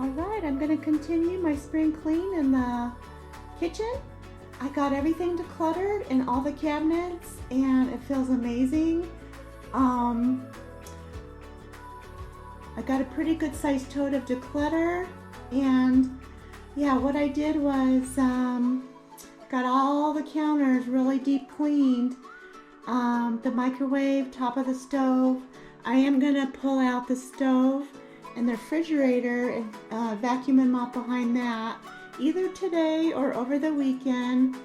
Alright, I'm going to continue my spring clean in the kitchen. I got everything decluttered in all the cabinets and it feels amazing. I got a pretty good sized tote of declutter, and yeah, what I did was got all the counters really deep cleaned, the microwave, top of the stove. I am going to pull out the stove and the refrigerator and vacuum and mop behind that either today or over the weekend.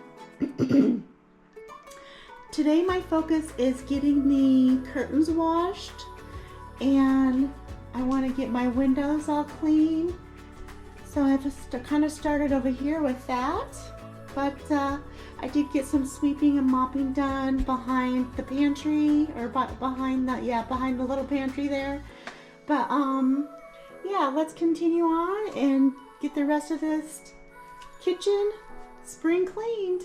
Today my focus is getting the curtains washed, and I want to get my windows all clean. So I just kind of started over here with that, but I did get some sweeping and mopping done behind the pantry, or behind the little pantry there. But yeah, let's continue on and get the rest of this kitchen spring cleaned.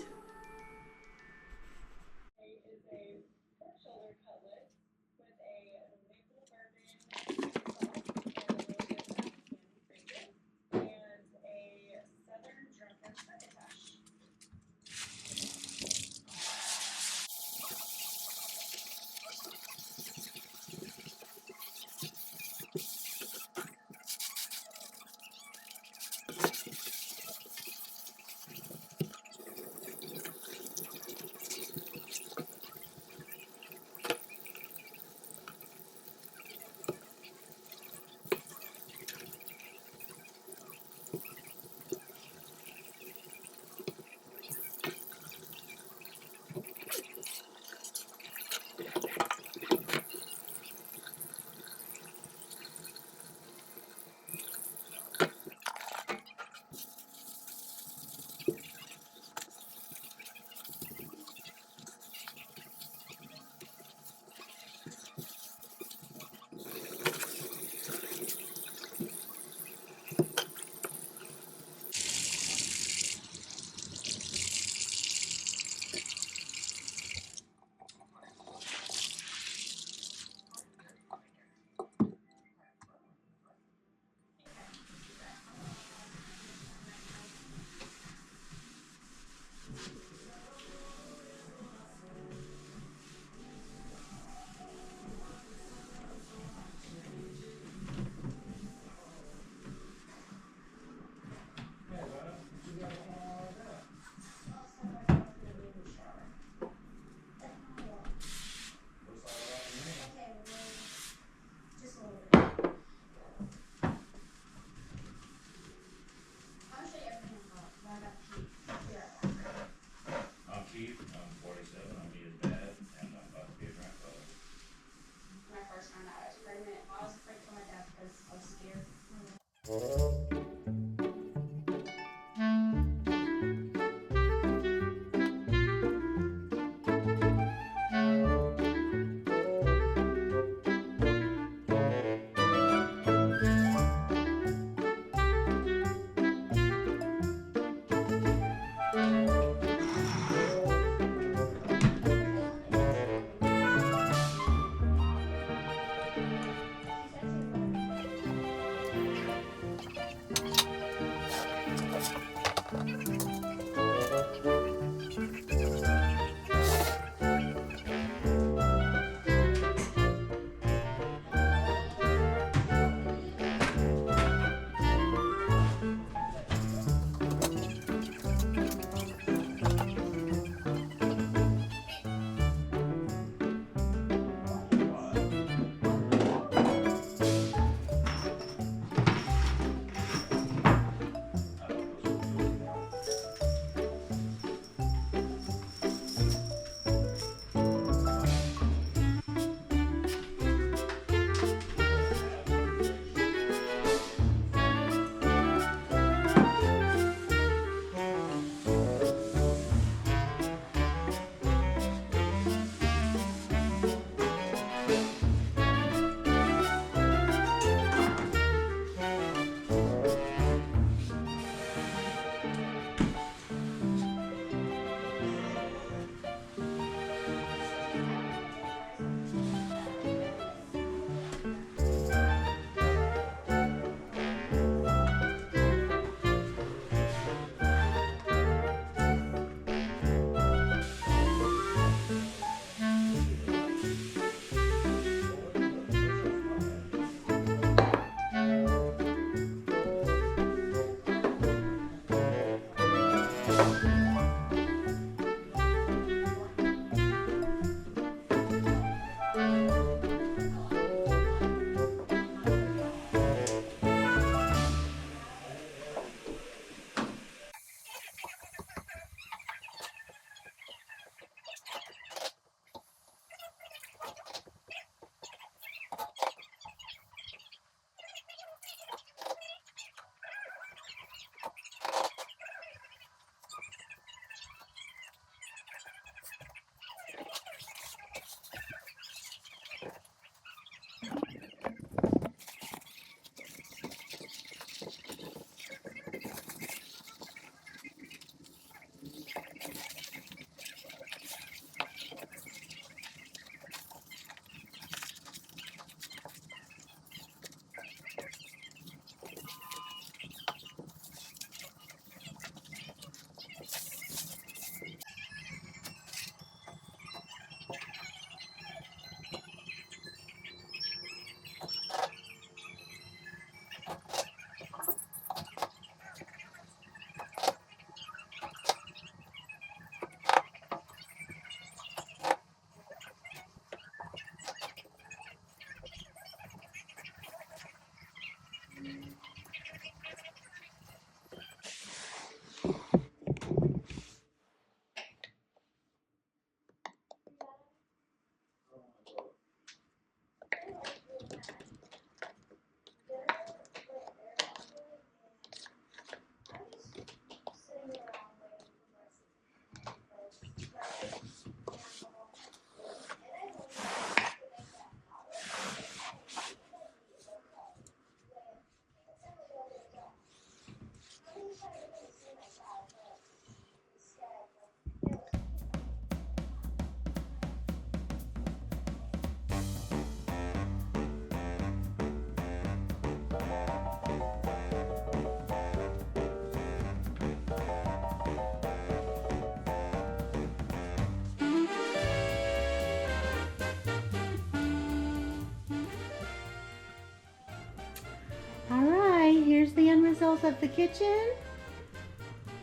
Alright, here's the end result of the kitchen.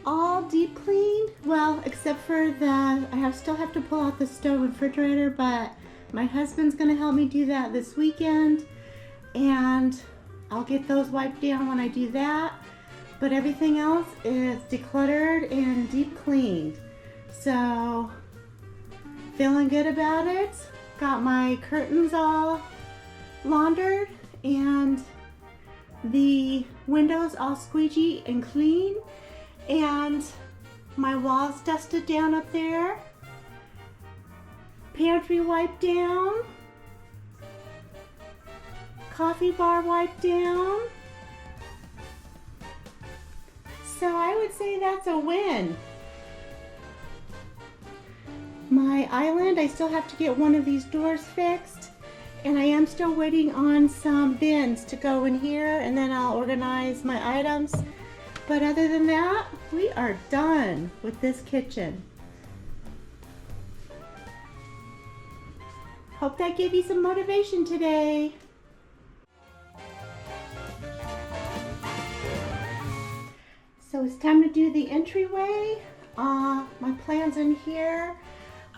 All deep cleaned. Well, except for still have to pull out the stove and refrigerator, but my husband's gonna help me do that this weekend. And I'll get those wiped down when I do that. But everything else is decluttered and deep cleaned. So, feeling good about it. Got my curtains all laundered and the windows all squeegee and clean, and my walls dusted down up there, pantry wiped down, coffee bar wiped down. So I would say that's a win. My island, I still have to get one of these doors fixed. And I am still waiting on some bins to go in here, and then I'll organize my items. But other than that, we are done with this kitchen. Hope that gave you some motivation today. So it's time to do the entryway. My plans in here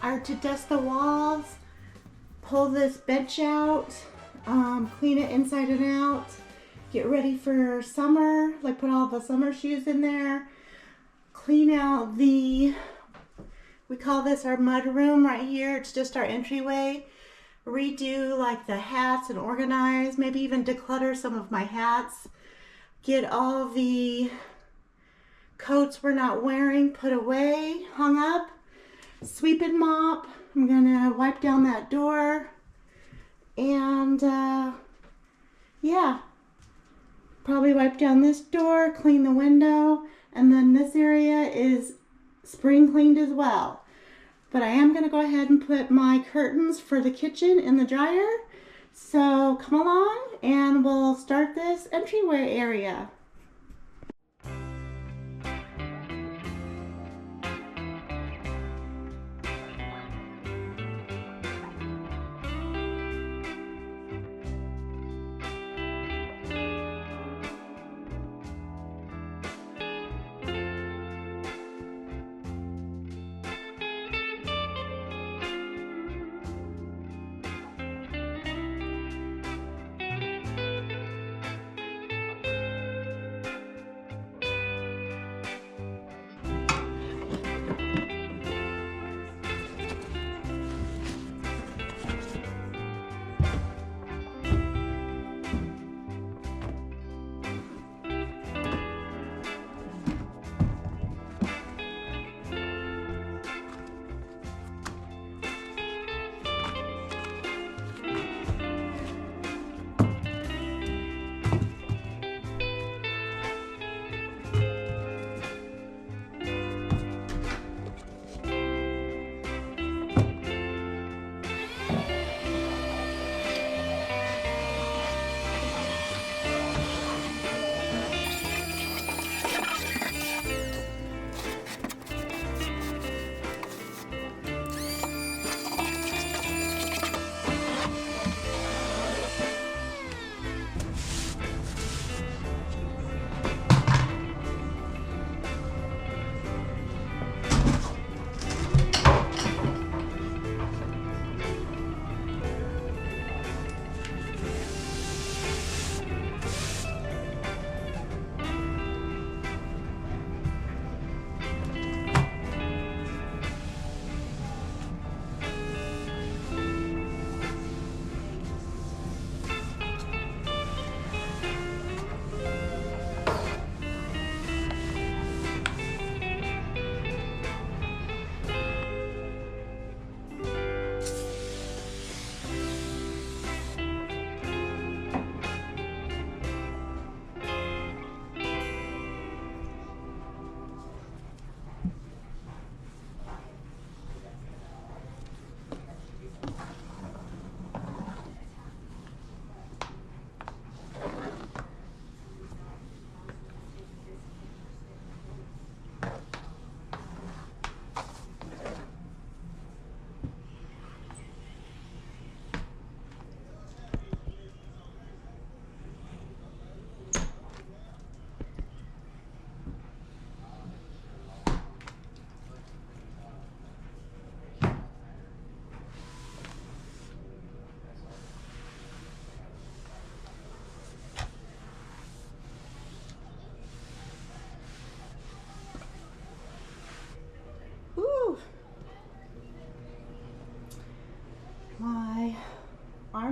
are to dust the walls, pull this bench out, clean it inside and out, get ready for summer, like put all the summer shoes in there, clean out we call this our mud room right here. It's just our entryway. Redo like the hats and organize, maybe even declutter some of my hats. Get all the coats we're not wearing put away, hung up, sweep and mop. I'm gonna wipe down that door and yeah, probably wipe down this door, clean the window, and then this area is spring cleaned as well. But I am gonna go ahead and put my curtains for the kitchen in the dryer. So come along and we'll start this entryway area.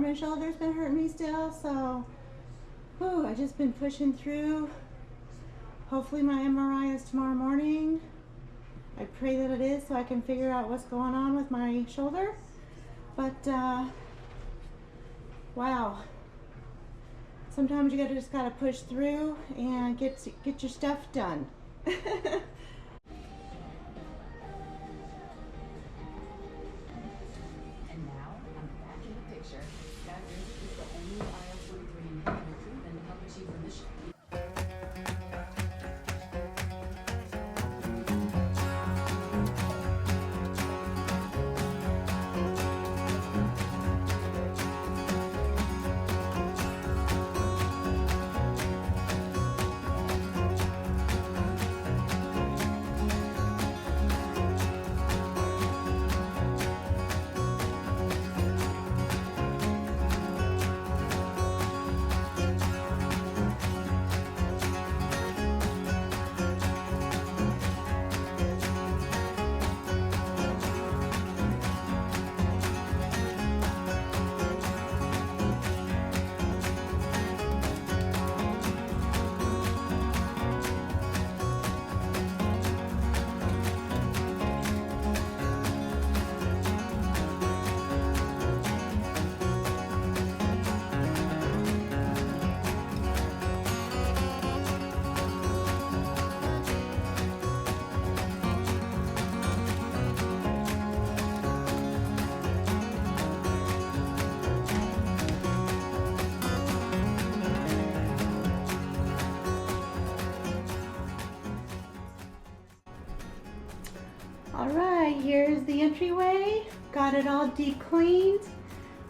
my shoulder's been hurting me still, so whew, I just been pushing through. Hopefully my MRI is tomorrow morning. I pray that it is so I can figure out what's going on with my shoulder. But wow, sometimes you just gotta push through and get your stuff done. Alright, here's the entryway. Got it all deep cleaned.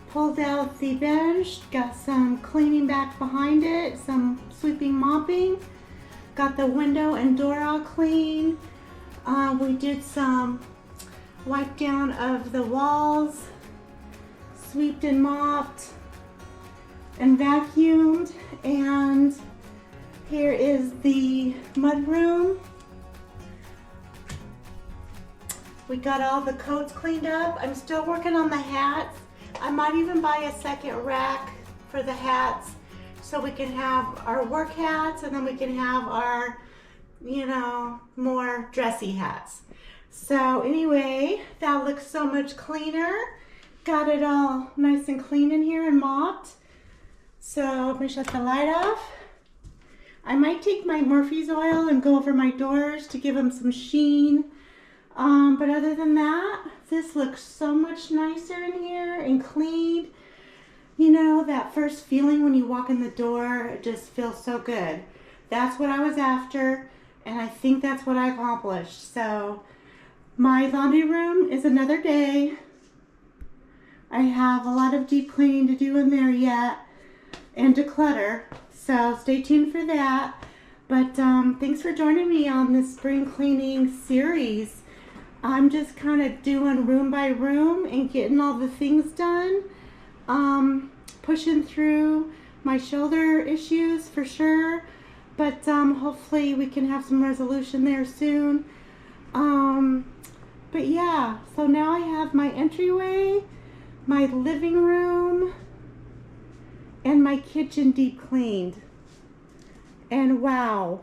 Pulled out the bench. Got some cleaning back behind it. Some sweeping, mopping. Got the window and door all clean. We did some wipe down of the walls. Sweeped and mopped. And vacuumed. And here is the mud room. We got all the coats cleaned up. I'm still working on the hats. I might even buy a second rack for the hats so we can have our work hats and then we can have our, you know, more dressy hats. So anyway, that looks so much cleaner. Got it all nice and clean in here and mopped. So I'm gonna shut the light off. I might take my Murphy's oil and go over my doors to give them some sheen. But other than that, this looks so much nicer in here and clean. You know, that first feeling when you walk in the door, it just feels so good. That's what I was after, and I think that's what I accomplished. So, my laundry room is another day. I have a lot of deep cleaning to do in there yet, and declutter. So, stay tuned for that. But, thanks for joining me on this spring cleaning series. I'm just kind of doing room by room and getting all the things done. Pushing through my shoulder issues for sure. But hopefully we can have some resolution there soon. But yeah, so now I have my entryway, my living room, and my kitchen deep cleaned. And wow.